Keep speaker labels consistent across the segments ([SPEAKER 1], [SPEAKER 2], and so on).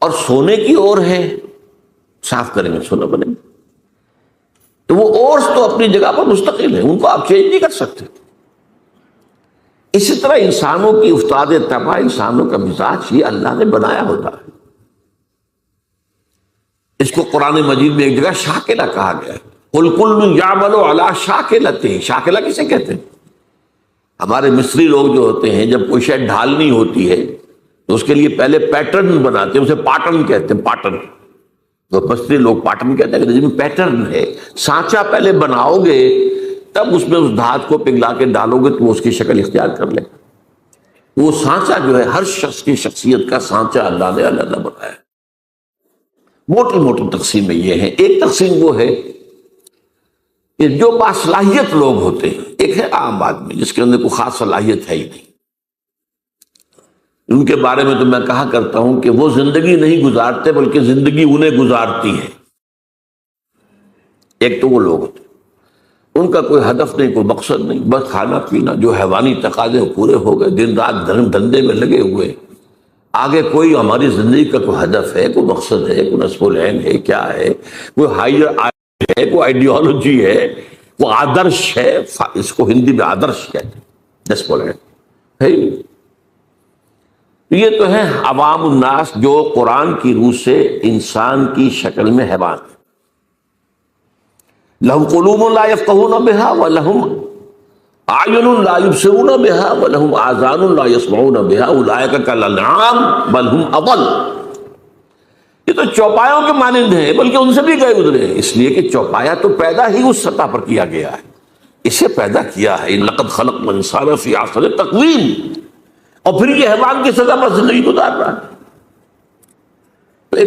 [SPEAKER 1] اور سونے کی اور ہے، صاف کریں گے سونا بنے گا. تو وہ اورس تو اپنی جگہ پر مستقل ہے، ان کو آپ چینج نہیں کر سکتے. اسی طرح انسانوں کی افتاد طبع، انسانوں کا مزاج یہ اللہ نے بنایا ہوتا ہے. اس کو قرآن مجید میں ایک جگہ شاکلہ کہا گیا ہے. قل کل یعمل علی شاکلتہ. شاکلہ کسے کہتے ہیں؟ ہمارے مصری لوگ جو ہوتے ہیں جب کوئی شے ڈھالنی ہوتی ہے تو اس کے لیے پہلے پیٹرن بناتے ہیں، اسے پاٹرن کہتے ہیں. پاٹرن تو مصری لوگ پاٹرن کہتے ہیں کہ جس میں پیٹرن ہے، سانچہ پہلے بناؤ گے تب اس میں اس دھات کو پگھلا کے ڈالو گے تو وہ اس کی شکل اختیار کر لے. وہ سانچہ جو ہے ہر شخص کی شخصیت کا سانچہ اللہ نے علیحدہ بنایا ہے. موٹی موٹی تقسیمیں یہ ہیں. ایک تقسیم وہ ہے کہ جو باصلاحیت لوگ ہوتے ہیں، ایک ہے عام آدمی جس کے اندر کوئی خاص صلاحیت ہے ہی نہیں. ان کے بارے میں تو میں کہا کرتا ہوں کہ وہ زندگی نہیں گزارتے بلکہ زندگی انہیں گزارتی ہے. ایک تو وہ لوگ ہوتے ہیں، ان کا کوئی ہدف نہیں، کوئی مقصد نہیں، بس کھانا پینا، جو حیوانی تقاضے پورے ہو گئے، دن رات دھندے میں لگے ہوئے. آگے کوئی ہماری زندگی کا کوئی ہدف ہے، کوئی مقصد ہے، کوئی نصب العین ہے، کیا ہے، کوئی ہائر ہے، کوئی آئیڈیالوجی ہے، کوئی آدرش ہے. اس کو ہندی میں آدرش کہتے ہیں، نصب العین ہے. یہ تو ہے عوام الناس جو قرآن کی روح سے انسان کی شکل میں حیوان. لہم قلوب لا یفقہون بہا ولہم اعین لا یبصرون بہا ولہم آذان لا یسمعون بہا اولئک کالانعام بل ہم اضل. یہ تو چوپایوں کے مانند ہیں بلکہ ان سے بھی گئے گزرے ہیں، اس لیے کہ چوپایا تو پیدا ہی اس سطح پر کیا گیا ہے. اسے پیدا کیا ہے لقد خلقنا الانسان فی احسن تقویم، اور پھر یہ حیوان کی سزا پر زندگی گزار رہا ہے.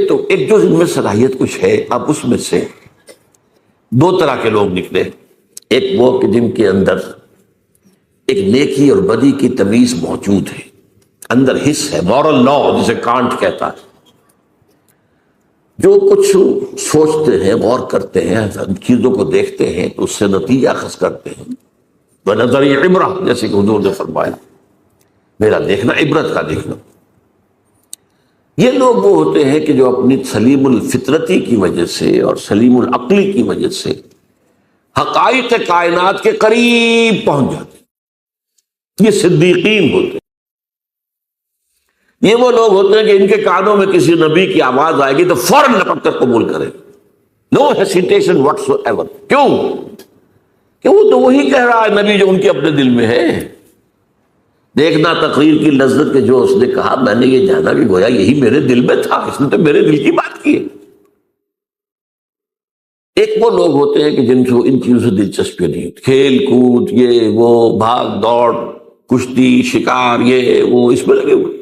[SPEAKER 1] تو ایک جو ان میں صلاحیت کچھ ہے، اب اس میں سے دو طرح کے لوگ نکلے. ایک وہ کہ جن کے اندر ایک نیکی اور بدی کی تمیز موجود ہے، اندر حص ہے، مورل لا جسے کانٹ کہتا ہے. جو کچھ سوچتے ہیں، غور کرتے ہیں، چیزوں کو دیکھتے ہیں تو اس سے نتیجہ اخذ کرتے ہیں. بنظر عبرہ، جیسے کہ حضور نے فرمایا میرا دیکھنا عبرت کا دیکھنا. یہ لوگ وہ ہوتے ہیں کہ جو اپنی سلیم الفطرتی کی وجہ سے اور سلیم العقلی کی وجہ سے حقائق کائنات کے قریب پہنچ جاتے ہیں. یہ صدیقین ہوتے ہیں. یہ وہ لوگ ہوتے ہیں کہ ان کے کانوں میں کسی نبی کی آواز آئے گی تو فوراً لپک کر قبول کریں، نو ہیسیٹیشن واٹس ایور. کیوں کہ وہ تو وہی کہہ رہا ہے نبی جو ان کے اپنے دل میں ہے. دیکھنا تقریر کی لذت کے جو اس نے کہا، میں نے یہ جانا کہ گویا یہی میرے دل میں تھا، اس نے تو میرے دل کی بات کی ہے. ایک وہ لوگ ہوتے ہیں کہ جن کو ان چیزوں سے دلچسپی نہیں، کھیل کود، یہ وہ بھاگ دوڑ، کشتی شکار، یہ وہ اس میں لگے ہوئے.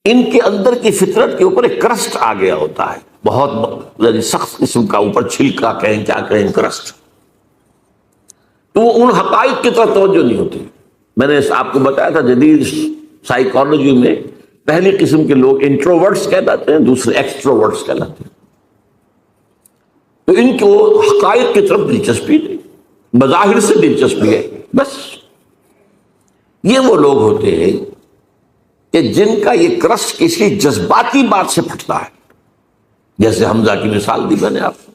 [SPEAKER 1] ان کے اندر کی فطرت کے اوپر ایک کرسٹ آ گیا ہوتا ہے، بہت سخت قسم کا، اوپر چھلکا کہیں کیا کہیں کرسٹ. تو وہ ان حقائق کی طرف توجہ نہیں ہوتی. میں نے آپ کو بتایا تھا جدید سائیکالوجی میں پہلی قسم کے لوگ انٹروورٹس کہلاتے ہیں، دوسرے ایکسٹروورٹس کہلاتے ہیں. تو ان کو حقائق کی طرف دلچسپی نہیں، بظاہر سے دلچسپی ہے بس. یہ وہ لوگ ہوتے ہیں کہ جن کا یہ کرسٹ کسی جذباتی بات سے پھٹتا ہے. جیسے حمزہ کی مثال دی میں نے آپ کو.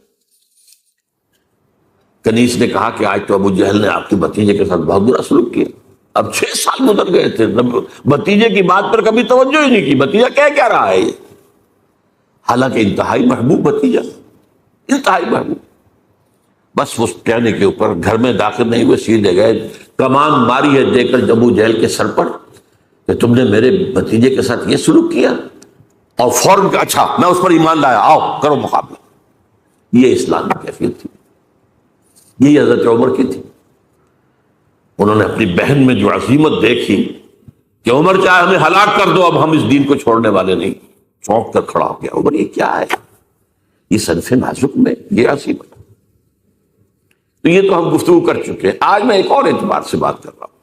[SPEAKER 1] کنیس نے کہا کہ آج تو ابو جہل نے آپ کے بھتیجے کے ساتھ بہت برا سلوک کیا. اب 6 سال گزر گئے تھے، بھتیجے کی بات پر کبھی توجہ ہی نہیں کی. بھتیجا کہہ کیا رہا ہے یہ؟ حالانکہ انتہائی محبوب بھتیجا، انتہائی محبوب. بس اس کہنے کے اوپر گھر میں داخل نہیں ہوئے، سیدھے گئے، کمان ماری ہے دے کر ابو جہل کے سر پر کہ تم نے میرے بھتیجے کے ساتھ یہ سلوک کیا. اور فوراً کہ اچھا میں اس پر ایمان لایا، آؤ کرو مقابلہ. یہ اسلام کی کیفیت تھی، یہ حضرت عمر کی تھی. انہوں نے اپنی بہن میں جو عظیمت دیکھی کہ عمر چاہے ہمیں ہلاک کر دو، اب ہم اس دین کو چھوڑنے والے نہیں. چونک کر کھڑا ہو گیا. عمر یہ کیا ہے؟ یہ صنف نازک میں یہ عظیمت. تو یہ تو ہم گفتگو کر چکے ہیں. آج میں ایک اور اعتبار سے بات کر رہا ہوں.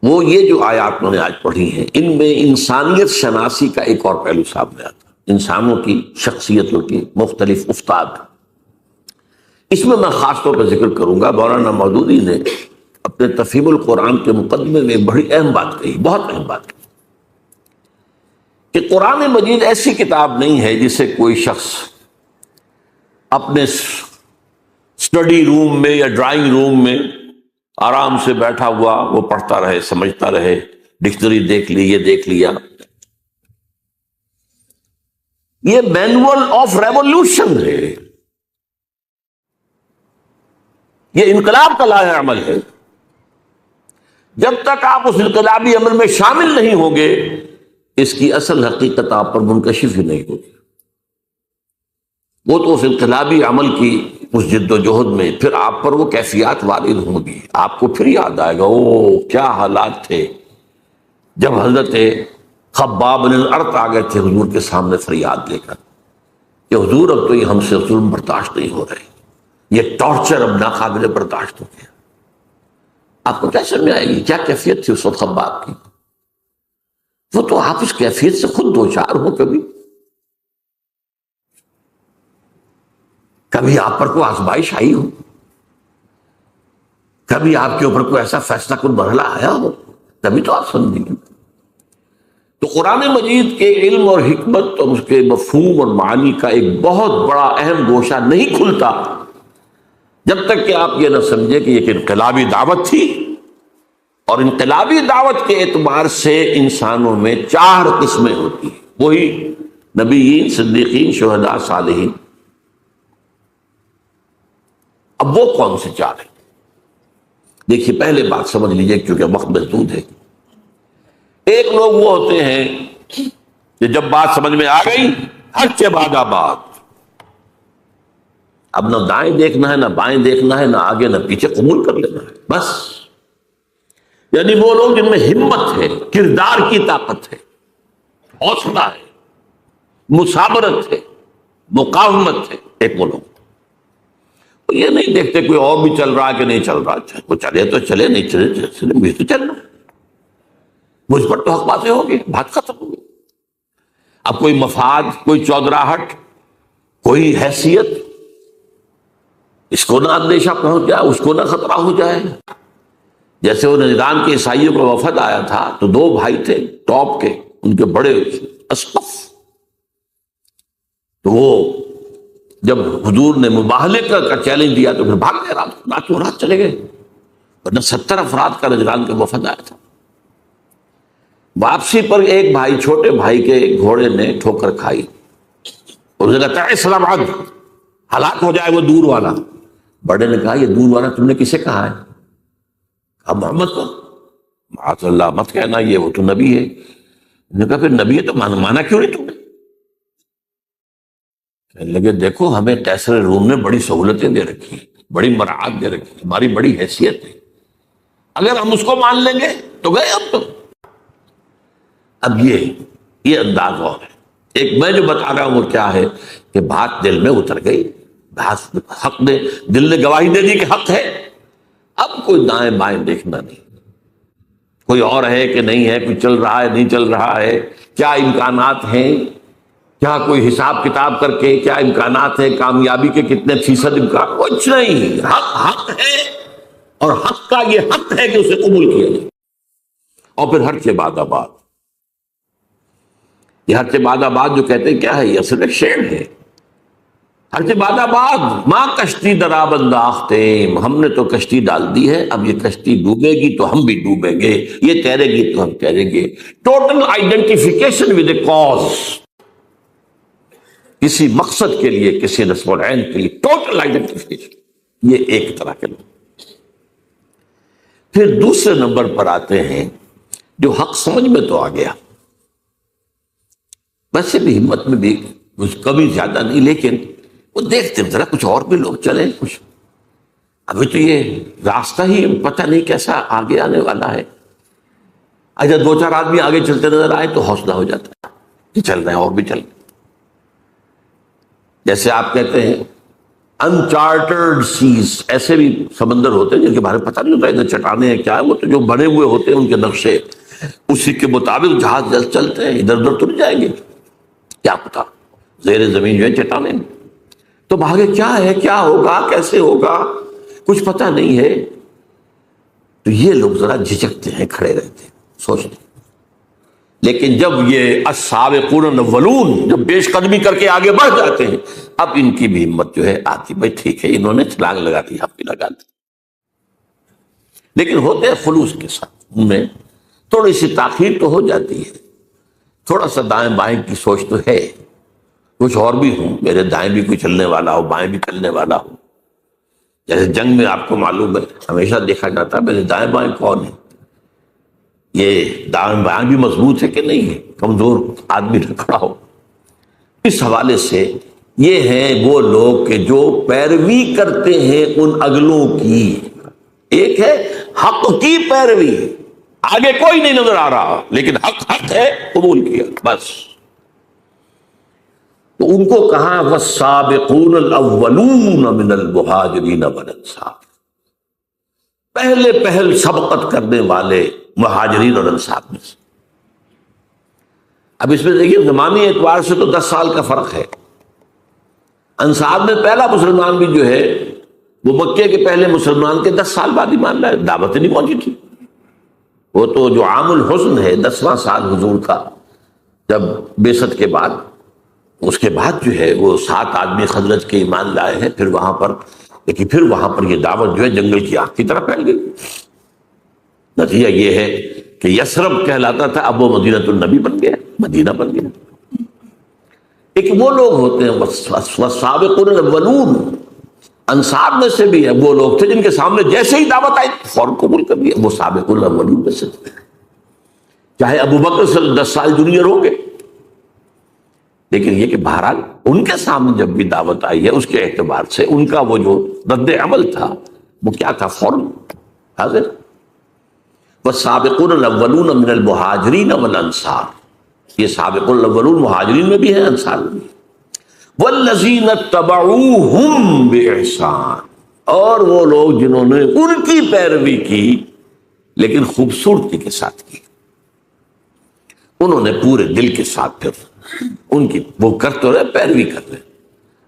[SPEAKER 1] وہ یہ جو آیات میں نے آج پڑھی ہیں، ان میں انسانیت شناسی کا ایک اور پہلو سامنے آتا ہے، انسانوں کی شخصیتوں کی مختلف افتاد. اس میں میں خاص طور پر ذکر کروں گا، مولانا مودودی نے اپنے تفہیم القرآن کے مقدمے میں بڑی اہم بات کہی، بہت اہم بات کہی. کہ قرآن مجید ایسی کتاب نہیں ہے جسے کوئی شخص اپنے اسٹڈی روم میں یا ڈرائنگ روم میں آرام سے بیٹھا ہوا وہ پڑھتا رہے، سمجھتا رہے، ڈکشنری دیکھ لی، یہ دیکھ لیا۔ یہ مینول آف ریولیوشن ہے، یہ انقلاب کا لائحہ عمل ہے۔ جب تک آپ اس انقلابی عمل میں شامل نہیں ہوں گے اس کی اصل حقیقت آپ پر منکشف ہی نہیں ہوگی۔ وہ تو اس انقلابی عمل کی اس جد و جہد میں پھر آپ پر وہ کیفیات وارد ہوں گی، آپ کو پھر یاد آئے گا او کیا حالات تھے جب حضرت خباب بن الارت آ گئے تھے حضور کے سامنے فریاد لے کر کہ حضور اب تو یہ ہم سے ظلم برداشت نہیں ہو رہے، یہ ٹارچر اب ناقابل برداشت ہو گیا۔ آپ کو کیا سمجھ آئے گی کیا کیفیت تھی اس وقت خباب کی؟ وہ تو آپ اس کیفیت سے خود دوچار ہو، کبھی آپ پر کوئی آزمائش آئی ہو، کبھی آپ کے اوپر کوئی ایسا فیصلہ کن مرحلہ آیا ہو، تبھی تو آپ سمجھیں گے۔ تو قرآن مجید کے علم اور حکمت اور اس کے مفہوم اور معانی کا ایک بہت بڑا اہم گوشہ نہیں کھلتا جب تک کہ آپ یہ نہ سمجھے کہ یہ انقلابی دعوت تھی، اور انقلابی دعوت کے اعتبار سے انسانوں میں 4 قسمیں ہوتی ہیں، وہی نبیین، صدیقین، شہداء، صالحین۔ اب وہ کون سے 4 ہیں؟ دیکھیے پہلے بات سمجھ لیجئے کیونکہ وقت محدود ہے۔ ایک لوگ وہ ہوتے ہیں کہ جب بات سمجھ میں آ گئی ہر کے بعد بات، اب نہ دائیں دیکھنا ہے نہ بائیں دیکھنا ہے، نہ آگے نہ پیچھے، قبول کر لینا ہے بس۔ یعنی وہ لوگ جن میں ہمت ہے، کردار کی طاقت ہے، حوصلہ ہے، مثابرت ہے، مقاومت ہے، ایک وہ لوگ یہ نہیں دیکھتے کوئی اور بھی چل رہا کہ نہیں چل رہا، وہ چلے تو چلے، نہیں چلے مجھے تو چلنا، مجھ پر تو حق باتیں ہوگی، بات ختم ہوگی۔ اب کوئی مفاد، کوئی چودراہٹ، کوئی حیثیت، اس کو نہ اندیشہ پہنچ جائے، اس کو نہ خطرہ ہو جائے۔ جیسے وہ نجران کے عیسائیوں کا وفد آیا تھا تو 2 بھائی تھے ٹاپ کے، ان کے بڑے اسقف، تو وہ جب حضور نے مباہلے کا چیلنج دیا تو پھر بھاگ گئے، رات چلے گئے، ورنہ 70 افراد کا نجران کا وفد آیا تھا۔ واپسی پر ایک بھائی، چھوٹے بھائی کے گھوڑے نے ٹھوکر کھائی، اور اس نے کہا اسلام عد، ہلاک ہو جائے وہ دور والا۔ بڑے نے کہا یہ دور والا تم نے کسے کہا ہے؟ کہا محمد کو۔ معاذ اللہ مت کہنا، یہ وہ تو نبی ہے۔ انہوں نے کہا پھر نبی ہے تو مانا کیوں نہیں تم نے؟ کہنے لگے دیکھو ہمیں قیصر روم نے بڑی سہولتیں دے رکھی ہیں، بڑی مراعات دے رکھی، ہماری بڑی حیثیت ہے، اگر ہم اس کو مان لیں گے تو گئے ہم تو۔ اب یہ انداز اور ہے۔ ایک میں جو بتا رہا ہوں وہ کیا ہے کہ بات دل میں اتر گئی، حق نے، دل نے گواہی دے دی کہ حق ہے، اب کوئی دائیں بائیں دیکھنا نہیں، کوئی اور ہے کہ نہیں ہے، کوئی چل رہا ہے نہیں چل رہا ہے، کیا امکانات ہیں، کیا کوئی حساب کتاب کر کے کیا امکانات ہیں، کامیابی کے کتنے فیصد امکان، کچھ نہیں، حق ہے، اور حق کا یہ حق ہے کہ اسے قبول کیا جائے۔ اور پھر ہر کے بعد آباد، یہ ہر کے بعد آباد جو کہتے ہیں کیا ہے، یہ اصل ایک شعر ہے۔ ہر کے بعد آباد، ماں کشتی درآب انداختیں، ہم نے تو کشتی ڈال دی ہے، اب یہ کشتی ڈوبے گی تو ہم بھی ڈوبیں گے، یہ تیرے گی تو ہم تیریں گے۔ Total identification with a cause, کسی مقصد کے لیے، کسی نصب العین کے لیے، ٹوٹل آئیڈینٹیفیکیشن، یہ ایک طرح کے لوگ۔ پھر دوسرے نمبر پر آتے ہیں جو حق سمجھ میں تو آ گیا، ویسے بھی ہمت میں بھی کچھ کمی زیادہ نہیں، لیکن وہ دیکھتے ذرا کچھ اور بھی لوگ چلیں، کچھ ابھی تو یہ راستہ ہی پتہ نہیں کیسا آگے آنے والا ہے۔ اچھا 2-4 آدمی آگے چلتے نظر آئے تو حوصلہ ہو جاتا ہے کہ چل رہے ہیں اور بھی چل رہے ہیں۔ جیسے آپ کہتے ہیں انچارٹرڈ سیز، ایسے بھی سمندر ہوتے ہیں جن کے بارے میں پتہ نہیں ہوتا ادھر چٹانیں ہیں کیا ہے، وہ تو جو بنے ہوئے ہوتے ہیں ان کے نقشے، اسی کے مطابق جہاز جلد چلتے ہیں، ادھر ادھر تو نہیں جائیں گے، کیا پتا زیر زمین جو ہے چٹانیں، تو بھاگے کیا ہے، کیا ہوگا، کیسے ہوگا، کچھ پتہ نہیں ہے۔ تو یہ لوگ ذرا جھجکتے ہیں، کھڑے رہتے ہیں، سوچتے ہیں۔ لیکن جب یہ السابقون الاولون جب پیش قدمی کر کے آگے بڑھ جاتے ہیں، اب ان کی بھی ہمت جو ہے آتی، بھائی ٹھیک ہے انہوں نے چھلانگ لگا دی، ہم بھی لگا دی، لیکن ہوتے ہیں خلوص کے ساتھ، ان میں تھوڑی سی تاخیر تو ہو جاتی ہے، تھوڑا سا دائیں بائیں کی سوچ تو ہے، کچھ اور بھی ہوں، میرے دائیں بھی کوئی چلنے والا ہو، بائیں بھی چلنے والا ہو، جیسے جنگ میں آپ کو معلوم ہے ہمیشہ دیکھا جاتا ہے میرے دائیں بائیں کون ہے، یہ دائیں بائیں بھی مضبوط ہے کہ نہیں ہے، کمزور آدمی نہ کھڑا ہو۔ اس حوالے سے یہ ہیں وہ لوگ کہ جو پیروی کرتے ہیں ان اگلوں کی، ایک ہے حق کی پیروی، آگے کوئی نہیں نظر آ رہا لیکن حق حق ہے، قبول کیا بس۔ تو ان کو کہا والسابقون الاولون من المہاجرین والانصار، پہلے پہل سبقت کرنے والے مہاجرین اور انصار میں سے۔ اب اس میں دیکھیے زمانی اعتبار سے تو 10 سال کا فرق ہے، انصار میں پہلا مسلمان بھی جو ہے وہ مکے کے پہلے مسلمان کے 10 سال بعد ایمان لائے، دعوت نہیں پہنچی تھی، وہ تو جو عام الحزن ہے 10واں سال حضور کا، جب بعثت کے بعد، اس کے بعد جو ہے وہ 7 آدمی خزرج کے ایمان لائے ہیں، پھر وہاں پر، لیکن پھر وہاں پر یہ دعوت جو ہے جنگل کی آگ کی طرح پھیل گئی۔ نتیجہ یہ ہے کہ یثرب کہلاتا تھا، اب وہ مدینۃ النبی بن گیا، مدینہ بن گیا۔ ایک وہ لوگ ہوتے ہیں والسابقون الاولون، انصار میں سے بھی ہے وہ لوگ تھے جن کے سامنے جیسے ہی دعوت آئی فوراً قبول کر لیا، وہ سابقون الاولون میں سے تھے، چاہے ابو بکر سے 10 سال جونیئر ہوں گے، لیکن یہ کہ بہرحال ان کے سامنے جب بھی دعوت آئی ہے اس کے اعتبار سے ان کا وہ جو رد عمل تھا وہ کیا تھا، فوراً حاضر۔ والسابقون الاولون من المہاجرین والانصار، یہ سابقون الاولون مہاجرین میں بھی ہیں، انصار میں بھی، والذین اتبعوہم باحسان، اور وہ لوگ جنہوں نے ان کی پیروی کی لیکن خوبصورتی کے ساتھ کی، انہوں نے پورے دل کے ساتھ پھر ان کی وہ کر تو رہے، پیروی کر رہے،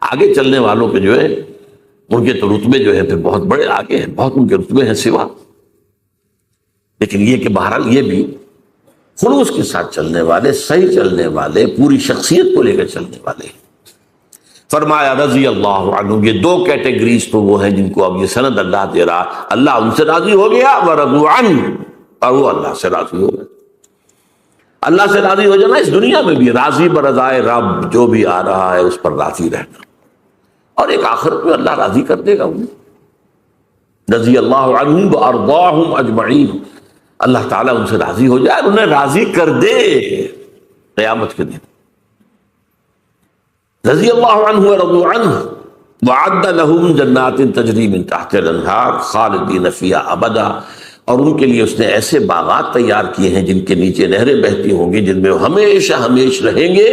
[SPEAKER 1] آگے چلنے والوں کے جو ہے ان کے تو رتبے جو ہے پھر بہت بڑے آگے ہیں، بہت ان کے رتبے ہیں سوا، لیکن یہ کہ بہرحال یہ بھی خلوص کے ساتھ چلنے والے، صحیح چلنے والے، پوری شخصیت کو لے کر چلنے والے۔ فرمایا رضی اللہ عنہ، یہ 2 کیٹیگریز تو وہ ہیں جن کو اب یہ سند اللہ دے رہا، اللہ ان سے راضی ہو گیا، ورضوا عنہ، اور وہ اللہ سے راضی ہو گئے۔ اللہ سے راضی ہو جانا اس دنیا میں بھی، راضی برضائے رب، جو بھی آ رہا ہے اس پر راضی رہنا، اور ایک آخرت میں اللہ راضی کر دے گا انہیں، رضی اللہ عنہم وارضاہم اجمعین، اللہ تعالیٰ ان سے راضی ہو جائے، انہیں راضی کر دے قیامت کے دن۔ رضی اللہ عنہ ورضوا عنہ وعد لهم جنات تجری من تحت الانہار خالدین فیہا ابدا، اور ان کے لیے اس نے ایسے باغات تیار کیے ہیں جن کے نیچے نہریں بہتی ہوں گی، جن میں وہ ہمیشہ ہمیش رہیں گے۔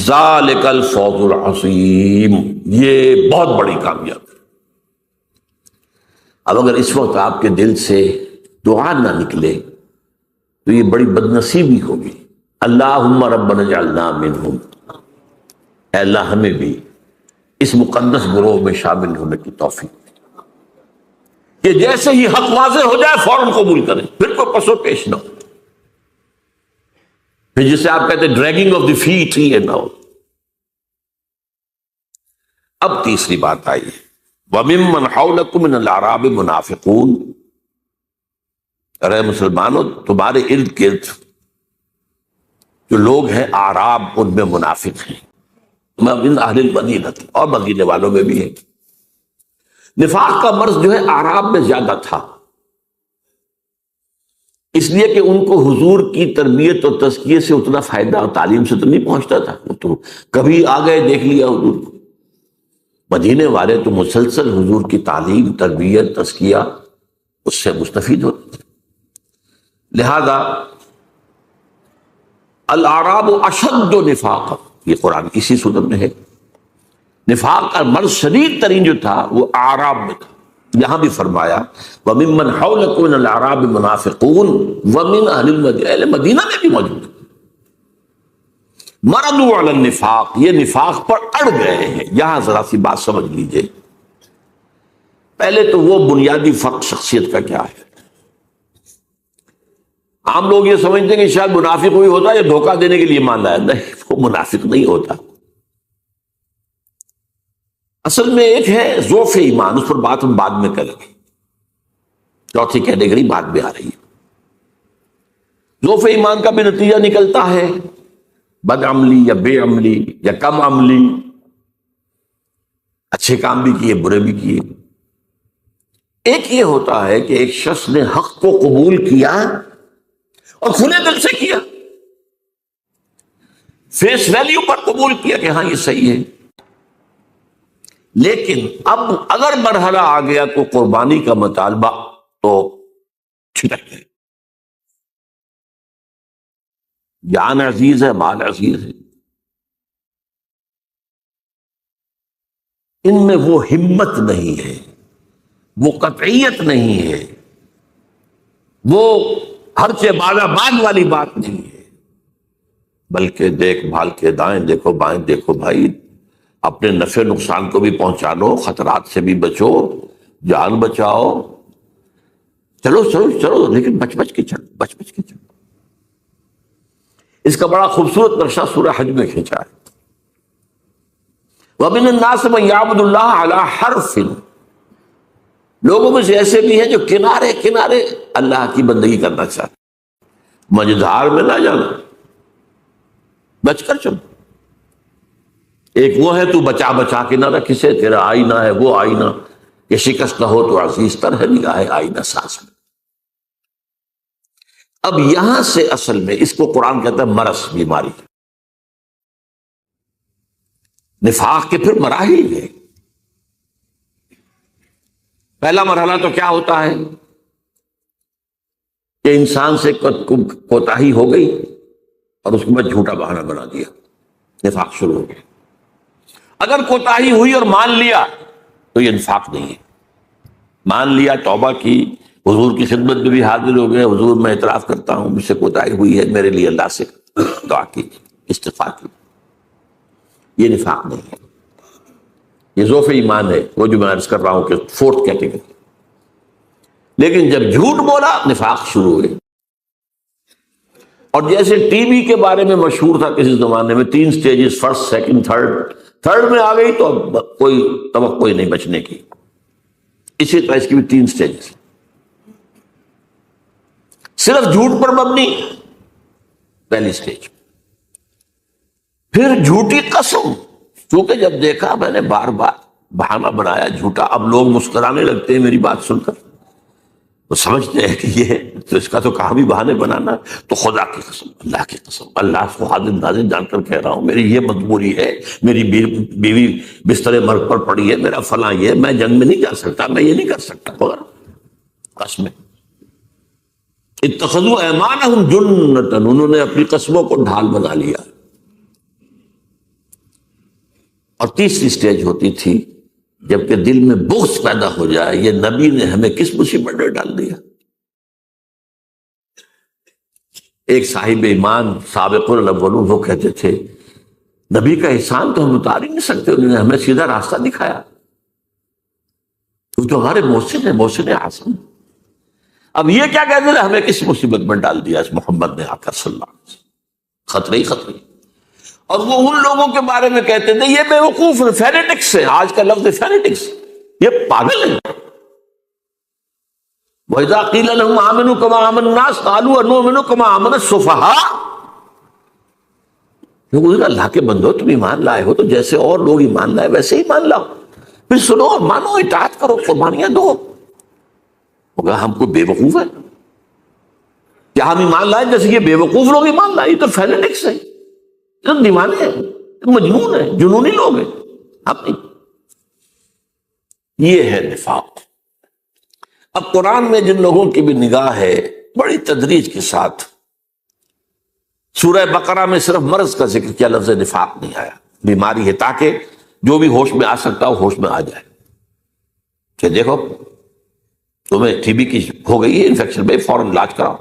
[SPEAKER 1] ذالک الفوز العظیم، یہ بہت بڑی کامیابی۔ اب اگر اس وقت آپ کے دل سے دعا نہ نکلے تو یہ بڑی بدنصیبی ہوگی۔ اللہم ربنا اجعلنا منہم، اے اللہ ہمیں بھی اس مقدس گروہ میں شامل ہونے کی توفیق، کہ جیسے ہی حق واضح ہو جائے فوراً قبول کریں، پھر کوئی پس و پیش نہ ہو، پھر جسے آپ کہتے ہیں ڈریگنگ آف دی فیٹ، یہ نہ ہو۔ اب تیسری بات آئی ہے، وَمِمَّنْ حَوْلَكُمْ مِنَ الْأَعْرَابِ مُنَافِقُونَ، ارے مسلمانوں تمہارے ارد گرد جو لوگ ہیں اعراب ان میں منافق ہیں، من اہل المدینہ، اور مدینے والوں میں بھی ہیں۔ نفاق کا مرض جو ہے اعراب میں زیادہ تھا، اس لیے کہ ان کو حضور کی تربیت اور تزکیے سے اتنا فائدہ اور تعلیم سے تو نہیں پہنچتا تھا، وہ تو کبھی آ گئے دیکھ لیا حضور کو۔ مدینے والے تو مسلسل حضور کی تعلیم، تربیت، تزکیہ اس سے مستفید ہوتے تھے، لہذا الاعراب اشد نفاقا، یہ قرآن اسی صورت میں ہے، نفاق کا مرض شدید ترین جو تھا وہ اعراب میں تھا۔ یہاں بھی فرمایا وَمِمَّنْ حَوْلَكُمْ مِنَ الْأَعْرَابِ مُنَافِقُونَ وَمِنْ أَهْلِ الْمَدِينَةِ، اہل مدینہ میں بھی موجود ہیں۔ مَرَدُوا عَلَى النِّفَاقِ، یہ نفاق پر اڑ گئے ہیں۔ یہاں ذرا سی بات سمجھ لیجئے، پہلے تو وہ بنیادی فرق شخصیت کا کیا ہے۔ عام لوگ یہ سمجھتے ہیں کہ شاید منافق کوئی ہوتا ہے یا دھوکہ دینے کے لیے مان لایا. نہیں، وہ منافق نہیں ہوتا. اصل میں ایک ہے ضعف ایمان، اس پر بات ہم بعد میں کریں گے، چوتھی کیٹیگری بعد میں آ رہی ہے. ضعف ایمان کا بھی نتیجہ نکلتا ہے بد عملی یا بے عملی یا کم عملی، اچھے کام بھی کیے برے بھی کیے. ایک یہ ہوتا ہے کہ ایک شخص نے حق کو قبول کیا اور کھلے دل سے کیا، فیس ویلیو پر قبول کیا کہ ہاں یہ صحیح ہے. لیکن اب اگر مرحلہ آ گیا تو قربانی کا مطالبہ تو چھٹک گئے. جان عزیز ہے، مال عزیز ہے، ان میں وہ ہمت نہیں ہے، وہ قطعیت نہیں ہے، وہ ہر سے بالا بعد والی بات نہیں ہے، بلکہ دیکھ بھال کے دائیں دیکھو بائیں دیکھو بھائی، اپنے نفع نقصان کو بھی پہنچانو، خطرات سے بھی بچو، جان بچاؤ، چلو چلو چلو، لیکن بچ بچ کے چلو، بچ بچ کے چلو. اس کا بڑا خوبصورت نقشہ سورہ حج میں کھینچا ہے. وَمِنَ النَّاسِ مَن يَعْبُدُ اللَّهَ عَلَىٰ حَرْفٍ، لوگوں میں سے ایسے بھی ہیں جو کنارے کنارے اللہ کی بندگی کرنا چاہتے، مجدھار میں نہ جانا، بچ کر چلو. ایک وہ ہے تو بچا بچا کے نہ رکھ اسے، تیرا آئینہ ہے وہ آئینہ کہ شکست نہ ہو تو عزیز تر ہے نگاہ آئینہ ساز میں. اب یہاں سے اصل میں اس کو قرآن کہتا ہے مرض، بیماری. نفاق کے پھر مراحل ہیں. پہلا مرحلہ تو کیا ہوتا ہے کہ انسان سے کوتاہی ہو گئی اور اس کے بعد جھوٹا بہانہ بنا دیا، نفاق شروع ہو گیا. اگر کوتاہی ہوئی اور مان لیا تو یہ نفاق نہیں ہے. مان لیا، توبہ کی، حضور کی خدمت میں بھی حاضر ہو گئے، حضور میں اعتراف کرتا ہوں مجھ سے کوتاہی ہوئی ہے، میرے لیے اللہ سے دعا کی، استغفار کی، یہ نفاق نہیں ہے. یہ ضعف ایمان ہے، وہ جو میں عرض کر رہا ہوں کہ فورتھ کیٹیگری. لیکن جب جھوٹ بولا نفاق شروع ہوئے. اور جیسے ٹی بی کے بارے میں مشہور تھا کسی زمانے میں 3 سٹیجز، فرسٹ سیکنڈ تھرڈ میں آ گئی تو کوئی توقع ہی نہیں بچنے کی. اسی طرح اس کی بھی 3 سٹیجز. صرف جھوٹ پر مبنی پہلی سٹیج، پھر جھوٹی قسم، چونکہ جب دیکھا میں نے بار بار بہانہ بنایا جھوٹا، اب لوگ مسکرانے لگتے ہیں میری بات سن کر، وہ سمجھتے ہیں کہ یہ تو اس کا تو کہاں بھی بہانے بنانا. تو خدا کی قسم، اللہ کی قسم، اللہ کو حاضر ناظر جان کر کہہ رہا ہوں، میری یہ مجبوری ہے، میری بیوی بستر مرگ پر پڑی ہے، میرا فلاں یہ، میں جنگ میں نہیں جا سکتا، میں یہ نہیں کر سکتا. مگر قسمیں اتخذوا ایمانہم جنۃ، انہوں نے اپنی قسموں کو ڈھال بنا لیا. اور تیسری سٹیج ہوتی تھی جبکہ دل میں بغض پیدا ہو جائے، یہ نبی نے ہمیں کس مصیبت میں ڈال دیا. ایک صاحب ایمان سابق الاولون وہ کہتے تھے نبی کا احسان تو ہم اتار ہی نہیں سکتے، انہوں نے ہمیں سیدھا راستہ دکھایا، وہ تو ہمارے محسن ہے، محسن اعظم. اب یہ کیا کہتے ہیں ہمیں کس مصیبت میں ڈال دیا اس محمد نے آ کر صلی اللہ علیہ وسلم. خطرے ہی خطرے. اور وہ ان لوگوں کے بارے میں کہتے تھے یہ بے وقوف فینیٹکس ہے. آج کا لفظ فینیٹکس، یہ پاگل ہے. وَإِذَا قِيلَ لَهُمْ آمِنُوا كَمَا آمَنَ النَّاسُ قَالُوا أَنُؤْمِنُ كَمَا آمَنَ السُّفَهَاءُ. اللہ کے بندو تم ایمان لائے ہو تو جیسے اور لوگ ایمان لائے ویسے ہی مان لاؤ، پھر سنو اور مانو، اطاعت کرو، قربانیاں دو. ہوگا ہم کو بے وقوف ہے کیا ہم ایمان لائے جیسے یہ بے وقوف لوگ ایمان لائے؟ یہ تو فینیٹکس ہے، یہ دیوانے ہیں، مجنون ہے، جنونی لوگ ہیں. اب نہیں، یہ ہے نفاق. اب قرآن میں جن لوگوں کی بھی نگاہ ہے بڑی تدریج کے ساتھ، سورہ بقرہ میں صرف مرض کا ذکر کیا، لفظ نفاق نہیں آیا. بیماری ہے تاکہ جو بھی ہوش میں آ سکتا ہو ہوش میں آ جائے کہ دیکھو تمہیں ٹی بی کی ہو گئی ہے انفیکشن، میں فوراً علاج کراؤ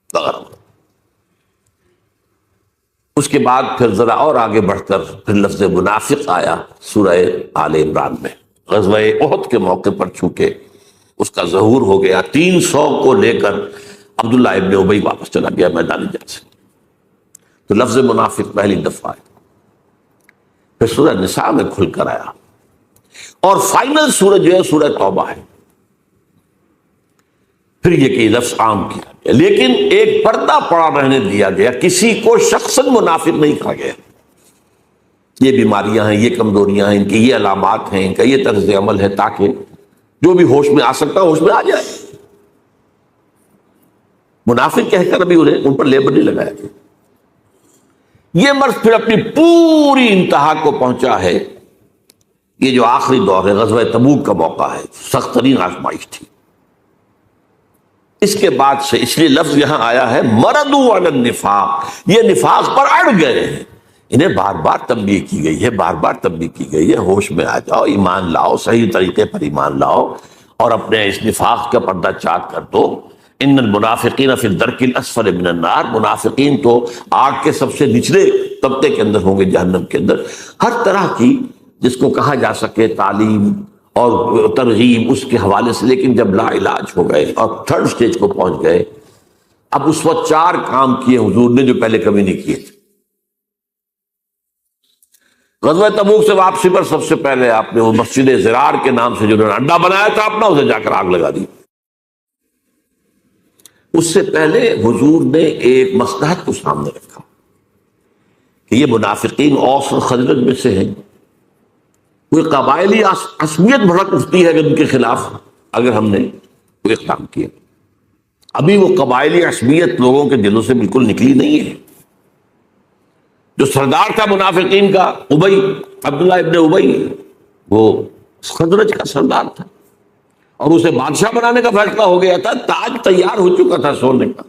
[SPEAKER 1] وغیرہ. اس کے بعد پھر ذرا اور آگے بڑھ کر پھر لفظ منافق آیا سورہ آل عمران میں. غزوہ احد کے موقع پر چونکہ اس کا ظہور ہو گیا، 300 کو لے کر عبداللہ ابن ابی واپس چلا گیا میدان جنگ سے. تو لفظ منافق پہلی دفعہ ہے. پھر سورہ نساء میں کھل کر آیا اور فائنل سورج جو ہے سورہ توبہ ہے. پھر یہ کہ لفظ عام کیا گیا لیکن ایک پردہ پڑا رہنے دیا گیا, کسی کو شخصاً منافق نہیں کہا گیا. یہ بیماریاں ہیں, یہ کمزوریاں ہیں, ان کی یہ علامات ہیں, ان کا یہ طرز عمل ہے, تاکہ جو بھی ہوش میں آ سکتا ہوش میں آ جائے. منافق کہہ کر ابھی ان پر لیبل نہیں لگایا گیا. یہ مرض پھر اپنی پوری انتہا کو پہنچا ہے. یہ جو آخری دور ہے غزوہ تبوک کا موقع ہے, سخت ترین آزمائش تھی. اس کے بعد سے اس لیے لفظ یہاں آیا ہے مردوا علی النفاق, یہ نفاق پر اڑ گئے ہیں. انہیں بار بار تنبیہ کی گئی ہے, بار بار تنبیہ کی گئی ہے, ہوش میں آ جاؤ, ایمان لاؤ, صحیح طریقے پر ایمان لاؤ اور اپنے اس نفاق کا پردہ چاک کر دو. ان المنافقین فی الدرک الاسفل من النار, منافقین تو آگ کے سب سے نچلے طبقے کے اندر ہوں گے, جہنم کے اندر. ہر طرح کی جس کو کہا جا سکے تعلیم اور ترغیب اس کے حوالے سے, لیکن جب لا علاج ہو گئے اور تھرڈ سٹیج کو پہنچ گئے, اب اس وقت 4 کام کیے حضور نے جو پہلے کبھی نہیں کیے تھے. غزوہ تبوک سے واپسی پر سب سے پہلے آپ نے وہ مسجد زرار کے نام سے جو انہوں نے اڈا بنایا تھا اپنا, اسے جا کر آگ لگا دی. اس سے پہلے حضور نے ایک مصلحت کو سامنے رکھا کہ یہ منافقین اوس اور خزرج میں سے ہیں, کوئی قبائلی عصبیت بھڑک اٹھتی ہے اگر ان کے خلاف اگر ہم نے کوئی اقدام کیا. ابھی وہ قبائلی عصبیت لوگوں کے دلوں سے بالکل نکلی نہیں ہے. جو سردار تھا منافقین کا ابی, عبداللہ ابن ابی, وہ خزرج کا سردار تھا اور اسے بادشاہ بنانے کا فیصلہ ہو گیا تھا. تاج تیار ہو چکا تھا سونے کا,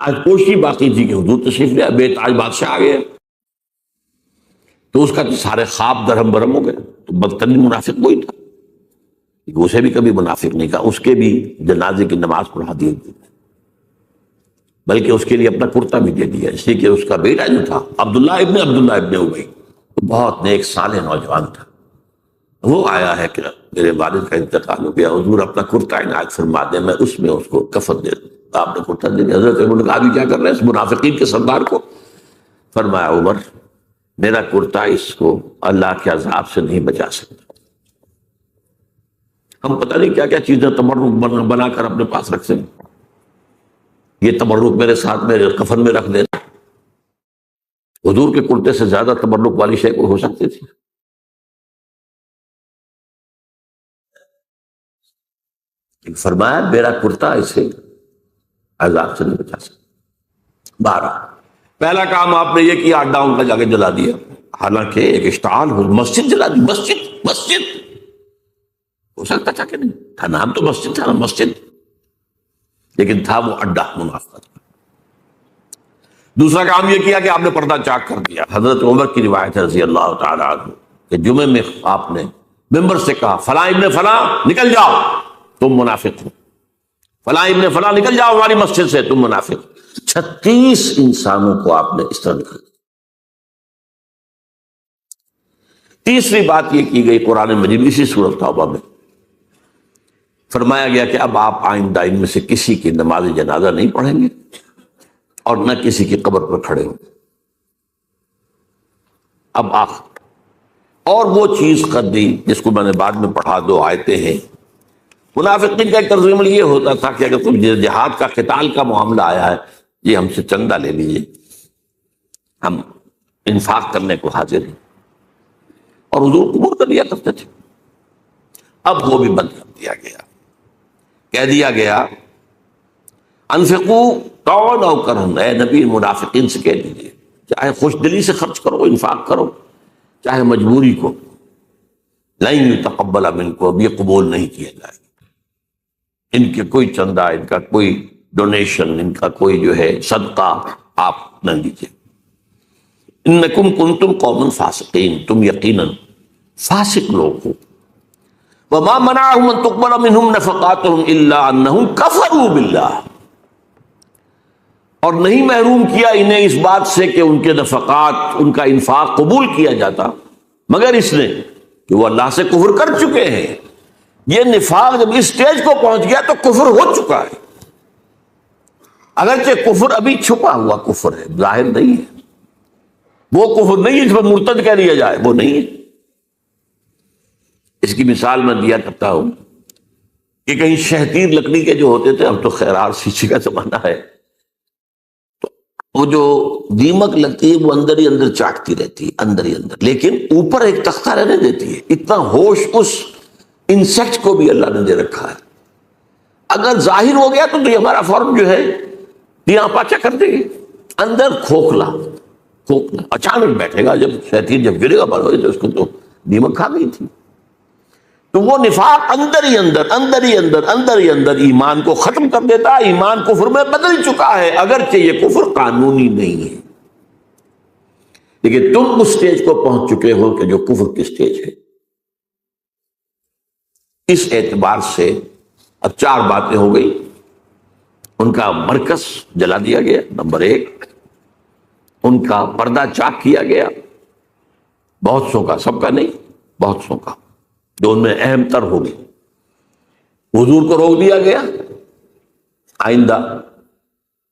[SPEAKER 1] آج پوشی باقی تھی کہ حضور تشریف لیا, بے تاج بادشاہ آ گیا تو اس کا تو سارے خواب درہم برہم ہو گئے. تو بدترین منافق وہی تھا, اسے بھی کبھی منافق نہیں کہا. اس کے بھی جنازے کی نماز پڑھا دی, بلکہ اس کے لیے اپنا کرتا بھی دے دیا, اس لیے کہ اس کا بیٹا جو تھا عبداللہ ابن ابی بہت نیک صالح نوجوان تھا. وہ آیا ہے کہ میرے والد کا انتقال ہو گیا, حضور اپنا کرتا عنایت فرما دیں, میں اس میں اس کو کفن دے دوں. آپ نے کرتا دے دیا. حضرت عمر نے کہا ابھی کیا کر رہے ہیں اس منافقین کے سردار کو؟ فرمایا عمر میرا کرتا اس کو اللہ کے عذاب سے نہیں بچا سکتا. ہم پتہ نہیں کیا کیا چیزیں تبرک بنا کر اپنے پاس رکھ سکتے. یہ تبرک میرے ساتھ میرے کفن میں رکھ دینا. حضور کے کرتے سے زیادہ تبرک والی شے کوئی ہو سکتی تھی؟ فرمایا میرا کرتا اسے عذاب سے نہیں بچا سکتا. 12 پہلا کام آپ نے یہ کیا, اڈا ان کا جا کے جلا دیا. حالانکہ ایک اشتعال مسجد جلا دی. مسجد ہو سکتا تھا کہ نہیں تھا, نام تو مسجد تھا نا, مسجد, لیکن تھا وہ اڈا منافقت. دوسرا کام یہ کیا کہ آپ نے پردہ چاک کر دیا. حضرت عمر کی روایت ہے رضی اللہ تعالیٰ عنہ کہ جمعے میں آپ نے ممبر سے کہا فلاں ابن فلاں نکل جاؤ تم منافق ہو, فلاں ابن فلاں نکل جاؤ ہماری مسجد سے تم منافق. 36 انسانوں کو آپ نے اس طرح نکل دیا. تیسری بات یہ کی گئی قرآن مجید اسی سورۃ توبہ میں فرمایا گیا کہ اب آپ آئندہ ان میں سے کسی کی نماز جنازہ نہیں پڑھیں گے اور نہ کسی کی قبر پر کھڑے ہوں. اب آخر اور وہ چیز کر دی جس کو میں نے بعد میں پڑھا, 2 آیتیں ہیں. منافقین کا ایک طرز عمل یہ ہوتا تھا کہ اگر کوئی جہاد کا قتال کا معاملہ آیا ہے, یہ ہم سے چندہ لے لیجیے, ہم انفاق کرنے کو حاضر ہیں, اور حضور قبول کر لیا کرتے تھے. اب وہ بھی بند کر دیا گیا. کہہ دیا گیا انفقوا طوعا او کرہا, اے نبی منافقین سے کہہ دیجیے چاہے خوش دلی سے خرچ کرو, انفاق کرو, چاہے مجبوری کو, لن یتقبل منکم, اب یہ قبول نہیں کیا جائے گا. ان کے کوئی چندہ, ان کا کوئی ڈونیشن, ان کا کوئی جو ہے صدقہ آپ نہ لیجیے. انکم کنتم قوما فاسقین, تم یقیناً فاسق لوگ ہو. وما منعهم ان تقبل منهم نفقاتهم الا انهم كفروا بالله, اور نہیں محروم کیا انہیں اس بات سے کہ ان کے نفقات, ان کا انفاق قبول کیا جاتا, مگر اس نے کہ وہ اللہ سے کفر کر چکے ہیں. یہ نفاق جب اس سٹیج کو پہنچ گیا تو کفر ہو چکا ہے. اگرچہ کفر ابھی چھپا ہوا کفر ہے، ظاہر نہیں ہے، وہ کفر نہیں ہے جس پر مرتد کہہ لیا جائے، وہ نہیں ہے۔ اس کی مثال میں دیا کرتا ہوں کہ کہیں شہتیر لکڑی کے جو ہوتے تھے، اب تو خیرار شیشے کا زمانہ ہے، تو وہ جو دیمک لگتی ہے وہ اندر ہی اندر چاٹتی رہتی ہے، اندر ہی اندر، لیکن اوپر ایک تختہ رہنے دیتی ہے۔ اتنا ہوش اس انسیکٹ کو بھی اللہ نے دے رکھا ہے، اگر ظاہر ہو گیا تو یہ ہمارا فارم جو ہے یہاں پاچا کر دے گی، اندر کھوکھلا کھوکھلا اچانک بیٹھے گا، جب شیطان جب گرے گا بڑھو تو اس کو تو دیمک کھا گئی تھی۔ تو وہ نفاق اندر ہی اندر اندر ہی اندر اندر ہی اندر ایمان کو ختم کر دیتا ہے، ایمان کفر میں بدل چکا ہے، اگرچہ یہ کفر قانونی نہیں ہے، لیکن تم اس سٹیج کو پہنچ چکے ہو کہ جو کفر کی سٹیج ہے۔ اس اعتبار سے اب 4 باتیں ہو گئی۔ ان کا مرکز جلا دیا گیا، نمبر 1، ان کا پردہ چاک کیا گیا، بہت سو کا، سب کا نہیں، بہت سو کا، جو ان میں اہم تر ہوگی۔ حضور کو روک دیا گیا، آئندہ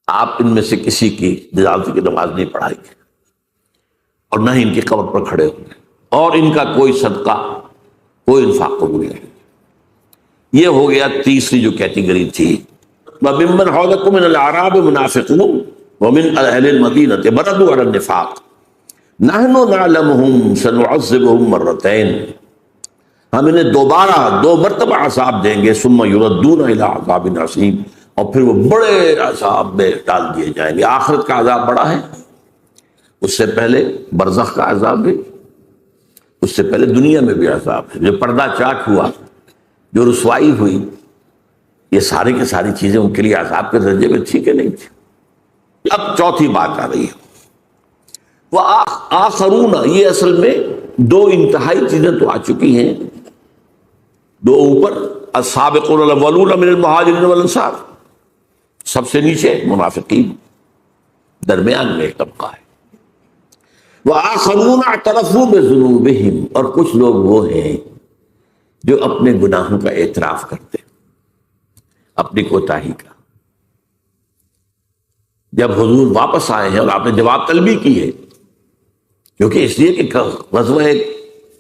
[SPEAKER 1] آپ ان میں سے کسی کی جنازے کی نماز نہیں پڑھائیں گے، اور نہ ہی ان کی قبر پر کھڑے ہوں گے، اور ان کا کوئی صدقہ، کوئی انفاق قبول نہیں۔ یہ ہو گیا تیسری جو کیٹیگری تھی۔ وَمِمَّنْ حَوْلَكُم مِّنَ الْأَعْرَابِ مُنَافِقُونَ وَمِنْ أَهْلِ الْمَدِينَةِ مَرَدُوا عَلَى النِّفَاقِ نَحْنُ نَعْلَمُهُمْ سَنُعَذِّبُهُمْ مَرَّتَيْنِ، ہم انہیں دوبارہ 2 مرتبہ عذاب دیں گے، ثُمَّ يُرَدُّونَ إِلَىٰ عَذَابٍ عَظِيمٍ، اور پھر وہ بڑے عذاب میں ڈال دیے جائیں گے۔ آخرت کا عذاب بڑا ہے، اس سے پہلے برزخ کا عذاب ہے، اس سے پہلے دنیا میں بھی عذاب ہے۔ جو پردہ چاک ہوا، جو رسوائی ہوئی، یہ ساری کی ساری چیزیں ان کے لیے عذاب کے درجے میں تھی کہ نہیں تھی۔ اب چوتھی بات آ رہی ہے، وہ آخرون، یہ اصل میں 2 انتہائی چیزیں تو آ چکی ہیں، 2 اوپر، السابقون الاولون من المہاجرین والانصار، سب سے نیچے منافقین، درمیان میں ایک طبقہ ہے۔ وآخرون اعترفوا بذنوبہم، اور کچھ لوگ وہ ہیں جو اپنے گناہوں کا اعتراف کرتے، اپنی کوتاہی کا۔ جب حضور واپس آئے ہیں اور آپ نے جواب طلبی کی ہے، کیونکہ اس لیے کہ غزوہ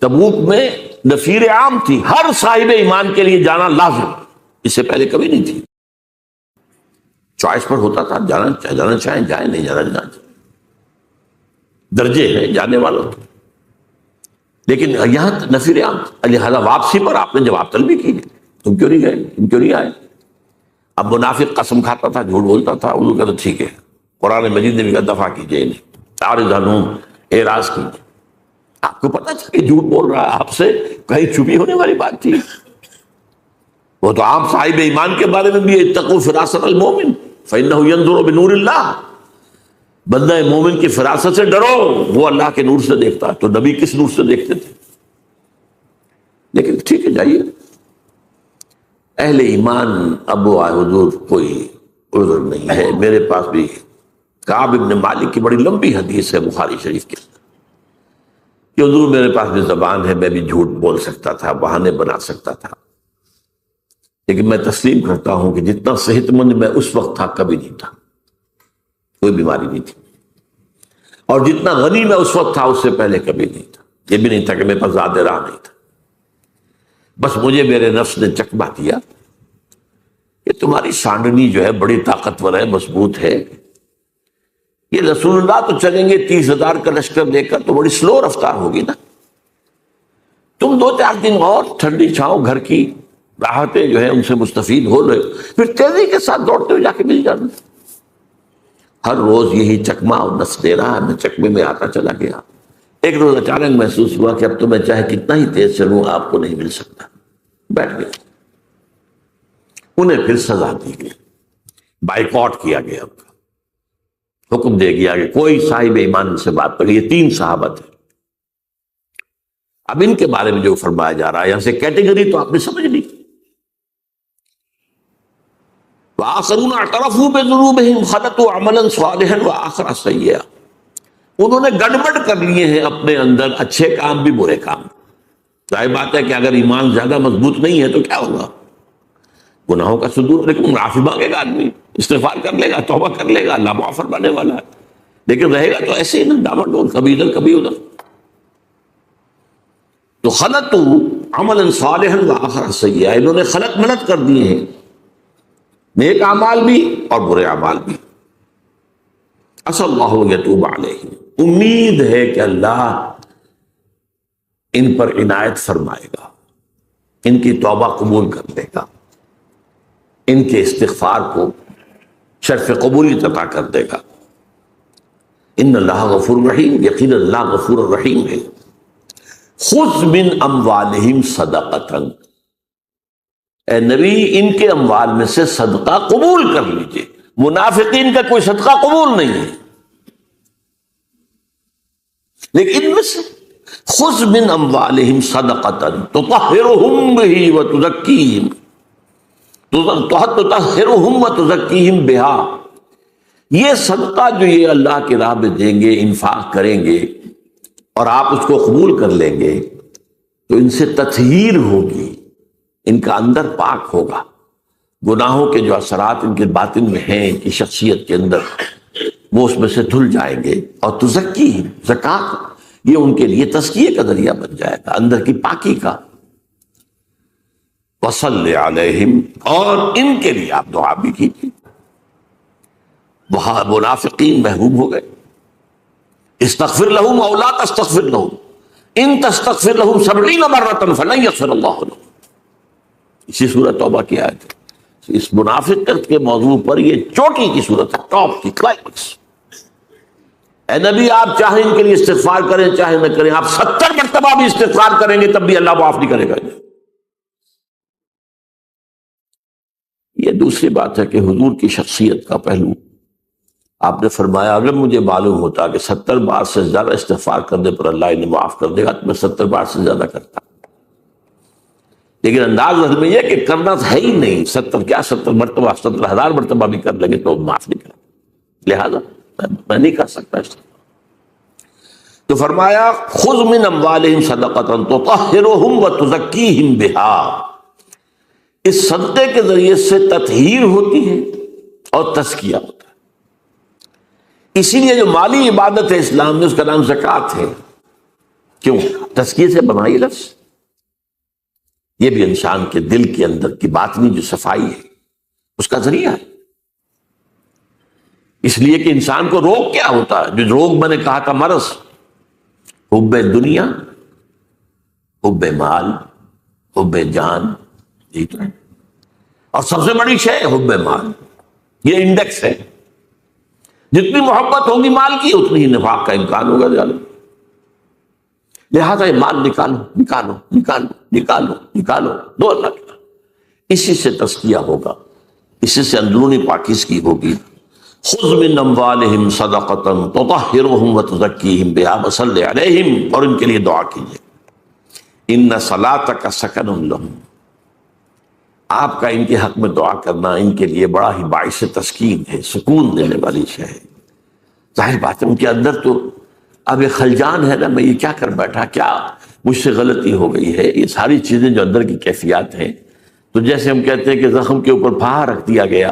[SPEAKER 1] تبوک میں نفیر عام تھی، ہر صاحب ایمان کے لیے جانا لازم، اس سے پہلے کبھی نہیں تھی، چوائس پر ہوتا تھا، جانا چاہیں جائیں، نہیں جانا جائیں، درجے ہیں جانے والوں، لیکن یہاں نفیر عام، لہذا واپسی پر آپ نے جواب طلبی کی، تم کیوں نہیں گئے، تم کیوں نہیں آئے؟ اب منافق قسم کھاتا تھا، جھوٹ بولتا تھا، انہوں نے کہا ٹھیک ہے، قرآن مجید نے بھی کہا دفع کیجئے انہیں، اعرض عنہم، اعراض کیجئے۔ آپ کو پتا تھا کہ جھوٹ بول رہا ہے، آپ سے کہیں چھپی ہونے والی بات تھی؟ وہ تو عام صاحب ایمان کے بارے میں بھی، اتقوا فراست المومن فإنہ ینظر بنور اللہ، بندہ مومن کی فراست سے ڈرو، وہ اللہ کے نور سے دیکھتا ہے۔ تو نبی کس نور سے دیکھتے تھے؟ لیکن ٹھیک ہے، جائیے، اہل ایمان ابو حضور کوئی عذر نہیں ہے۔ میرے پاس بھی کعب ابن مالک کی بڑی لمبی حدیث ہے بخاری شریف کی کہ حضور میرے پاس بھی زبان ہے، میں بھی جھوٹ بول سکتا تھا، بہانے بنا سکتا تھا، لیکن میں تسلیم کرتا ہوں کہ جتنا صحت مند میں اس وقت تھا کبھی نہیں تھا، کوئی بیماری نہیں تھی، اور جتنا غنی میں اس وقت تھا اس سے پہلے کبھی نہیں تھا۔ یہ بھی نہیں تھا کہ میرے پاس زیادہ راہ نہیں تھا، بس مجھے میرے نفس نے چکمہ دیا کہ تمہاری سانڈنی جو ہے بڑی طاقتور ہے، مضبوط ہے، یہ رسول اللہ تو چلیں گے 30,000 کا لشکر لے کر، تو بڑی سلو رفتار ہوگی نا، تم 2-4 دن اور ٹھنڈی چھاؤں گھر کی راحتیں جو ہے ان سے مستفید ہو رہے، پھر تیزی کے ساتھ دوڑتے ہوئے جا کے مل جانا۔ ہر روز یہی چکمہ اور نس دے رہا، میں چکمے میں آتا چلا گیا۔ ایک روز اچانک محسوس ہوا کہ اب تو میں چاہے کتنا ہی تیز چلوں آپ کو نہیں مل سکتا، بیٹھ گئے۔ انہیں پھر سزا دی گئی، بائیکاٹ کیا گیا، ان کا حکم دے گیا کہ کوئی صاحب ایمان سے بات کرے۔ یہ 3 صحابہ تھے۔ اب ان کے بارے میں جو فرمایا جا رہا ہے، یہاں سے کیٹیگری تو آپ نے سمجھ لی۔ وآخرون اعترفوا بذنوبہم خلطوا عملا صالحا وآخر سیئا، انہوں نے گڑبڑ کر لیے ہیں اپنے اندر، اچھے کام بھی برے کام۔ ظاہر بات ہے کہ اگر ایمان زیادہ مضبوط نہیں ہے تو کیا ہوگا، گناہوں کا صدور، لیکن معافی مانگے گا آدمی، استغفار کر لے گا، توبہ کر لے گا، اللہ معاف فرمانے والا ہے، لیکن رہے گا تو ایسے ہی نا، ڈاما ڈول، کبھی ادھر کبھی ادھر. تو خلطوا عملا صالحا واخر سیئا، انہوں نے خلط ملط کر دیے ہیں، نیک اعمال بھی اور برے اعمال بھی. عسى اللہ ان یتوب علیہم، امید ہے کہ اللہ ان پر عنایت فرمائے گا، ان کی توبہ قبول کر لے گا، ان کے استغفار کو شرف قبولیت عطا کر دے گا. ان اللہ غفور رحیم، یقین اللہ غفور الرحیم ہے. خذ من اموالہم صدقۃ، اے نبی ان کے اموال میں سے صدقہ قبول کر لیجئے. منافقین کا کوئی صدقہ قبول نہیں ہے، لیکن ان میں سے خذ من اموالہم صدقۃ تطہرہم بہ وتزکیہم، تطہرہم وتزکیہم بہا، یہ صدقہ جو یہ اللہ کی راہ میں دیں گے، انفاق کریں گے اور آپ اس کو قبول کر لیں گے تو ان سے تطہیر ہوگی، ان کا اندر پاک ہوگا، گناہوں کے جو اثرات ان کے باطن میں ہیں، ان کی شخصیت کے اندر، وہ اس میں سے دھل جائیں گے. اور تزکیہم، زکوٰۃ یہ ان کے لیے تزکیے کا ذریعہ بن جائے گا، اندر کی پاکی کا. وصلی علیہم، اور ان کے لیے آپ دعا بھی کیجیے. وہاں منافقین محروم ہو گئے. استغفر لہم او لا تستغفر لہم ان تستغفر لہم 70 مرۃ فلن یغفر اللہ لہم، اسی سورۃ توبہ کی آیت ہے. اس منافقت کے موضوع پر یہ چوٹی کی صورت ہے، ٹاپ کی کلائمیکس. اے نبی آپ چاہیں ان کے لیے استغفار کریں چاہے نہ کریں، آپ 70 مرتبہ بھی استغفار کریں گے تب بھی اللہ معاف نہیں کرے گا. یہ دوسری بات ہے کہ حضور کی شخصیت کا پہلو. آپ نے فرمایا اگر مجھے معلوم ہوتا کہ 70 بار سے زیادہ استغفار کرنے پر اللہ انہیں معاف کر دے گا تو میں 70 بار سے زیادہ کرتا، لیکن انداز میں یہ کہ کرنا ہے ہی نہیں. 70 مرتبہ 70,000 مرتبہ بھی کر لیں گے تو معاف نہیں کریں، لہذا میں نہیں کر سکتا اس طرح. تو فرمایا خذ من اموالہم صدقۃ تطہرہم وتزکیہم بہا، اس صدقے کے ذریعے سے تطہیر ہوتی ہے اور تزکیہ ہوتا ہے. اسی لیے جو مالی عبادت ہے اسلام میں اس کا نام زکوٰۃ ہے. کیوں؟ تزکیے سے بنائی لفظ، یہ بھی انسان کے دل کے اندر کی باطنی جو صفائی ہے اس کا ذریعہ ہے. اس لیے کہ انسان کو روگ کیا ہوتا ہے؟ جو روگ میں نے کہا تھا مرض، حب دنیا، حب مال، حب جان، یہی تو ہے. اور سب سے بڑی شے حب مال، یہ انڈیکس ہے. جتنی محبت ہوگی مال کی اتنی ہی نفاق کا امکان ہوگا زیادہ. لہذا یہ مال نکالو نکالو نکالو نکالو نکالو، دو اللہ کا. اسی سے تزکیہ ہوگا، اسی سے اندرونی پاکیزگی ہوگی. خذ من اموالہم صدقۃ تطہرہم وتزکیہم بہا وصلی علیہم، اور ان کے لیے دعا کیجیے. ان صلاتک سکن لہم، آپ کا ان کے حق میں دعا کرنا ان کے لیے بڑا ہی باعث تسکین ہے، سکون دینے والی شے ہے. ظاہر بات ہے ان کے اندر تو اب ایک خلجان ہے نا، میں یہ کیا کر بیٹھا، کیا مجھ سے غلطی ہو گئی ہے. یہ ساری چیزیں جو اندر کی کیفیات ہیں، تو جیسے ہم کہتے ہیں کہ زخم کے اوپر پھاہا رکھ دیا گیا،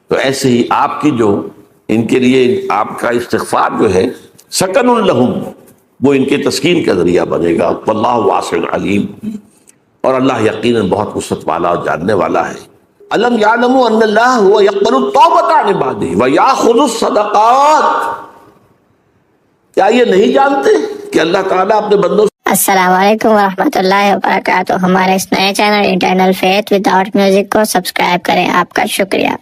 [SPEAKER 1] تو ایسے ہی آپ کی جو ان کے لیے آپ کا استغفار جو ہے سکن لہم، وہ ان کے تسکین کا ذریعہ بنے گا. واللہ واسع علیم، اور اللہ یقیناً بہت وسعت والا اور جاننے والا ہے. الم یعلموا ان اللہ هو یقبل التوبۃ عن عبادہ ویأخذ الصدقات، کیا یہ نہیں جانتے کہ اللہ تعالیٰ اپنے بندوں سے.
[SPEAKER 2] السلام علیکم ورحمۃ اللہ وبرکاتہ. ہمارے اس نئے channel internal faith without music کو سبسکرائب کریں. آپ کا شکریہ.